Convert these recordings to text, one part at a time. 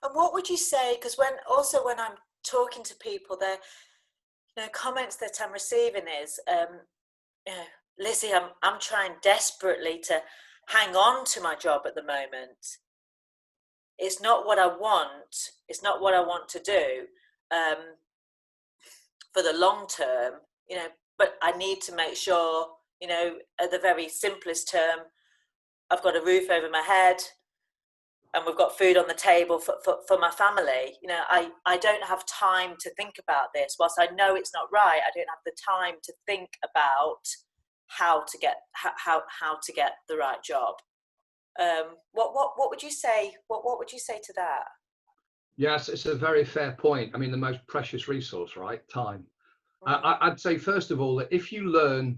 And what would you say, because when I'm talking to people, the comments that I'm receiving is, you know, Lizzie, I'm trying desperately to hang on to my job at the moment. It's not what I want. It's not what I want to do for the long term, but I need to make sure, at the very simplest term, I've got a roof over my head and we've got food on the table for my family. I don't have time to think about this. Whilst I know it's not right, I don't have the time to think about how to get the right job. What would you say? What would you say to that? Yes, it's a very fair point. I mean, the most precious resource, right? Time. I'd say, first of all, that if you learn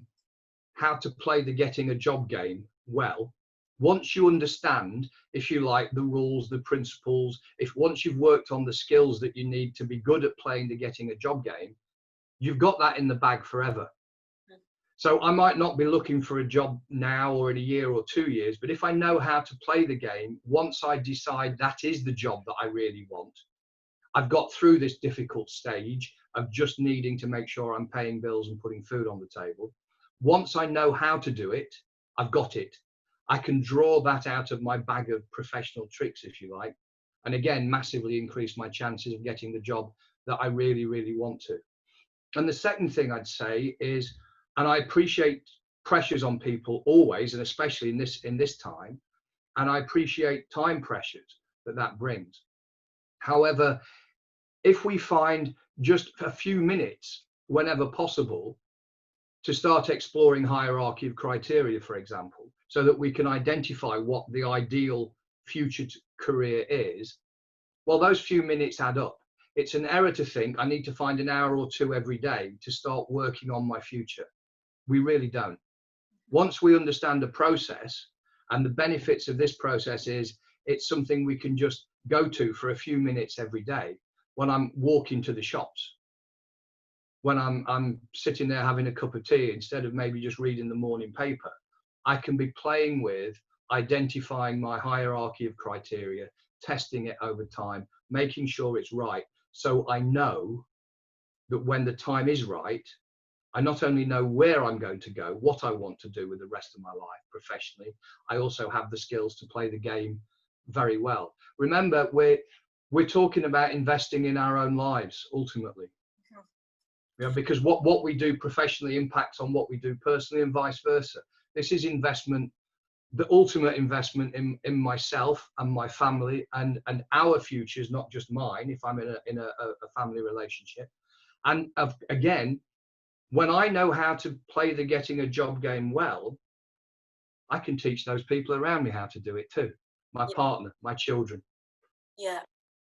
how to play the getting a job game well, once you understand, if you like, the rules, the principles, once you've worked on the skills that you need to be good at playing the getting a job game, you've got that in the bag forever. So I might not be looking for a job now or in a year or 2 years, but if I know how to play the game, once I decide that is the job that I really want, I've got through this difficult stage of just needing to make sure I'm paying bills and putting food on the table. Once I know how to do it, I've got it. I can draw that out of my bag of professional tricks, if you like, and again, massively increase my chances of getting the job that I really, really want to. And the second thing I'd say is, and I appreciate pressures on people always, and especially in this time, and I appreciate time pressures that brings. However, if we find just a few minutes whenever possible to start exploring hierarchy of criteria, for example, so that we can identify what the ideal future career is, well, those few minutes add up. It's an error to think I need to find an hour or two every day to start working on my future. We really don't. Once we understand the process, and the benefits of this process is it's something we can just go to for a few minutes every day when I'm walking to the shops, when I'm sitting there having a cup of tea instead of maybe just reading the morning paper. I can be playing with identifying my hierarchy of criteria, testing it over time, making sure it's right. So I know that when the time is right, I not only know where I'm going to go, what I want to do with the rest of my life professionally, I also have the skills to play the game very well. Remember, we're talking about investing in our own lives ultimately. Because what we do professionally impacts on what we do personally and vice versa. This is investment, the ultimate investment in myself and my family and our futures, not just mine, if I'm in a family relationship. And again, when I know how to play the getting a job game well, I can teach those people around me how to do it too. My partner, my children. Yeah,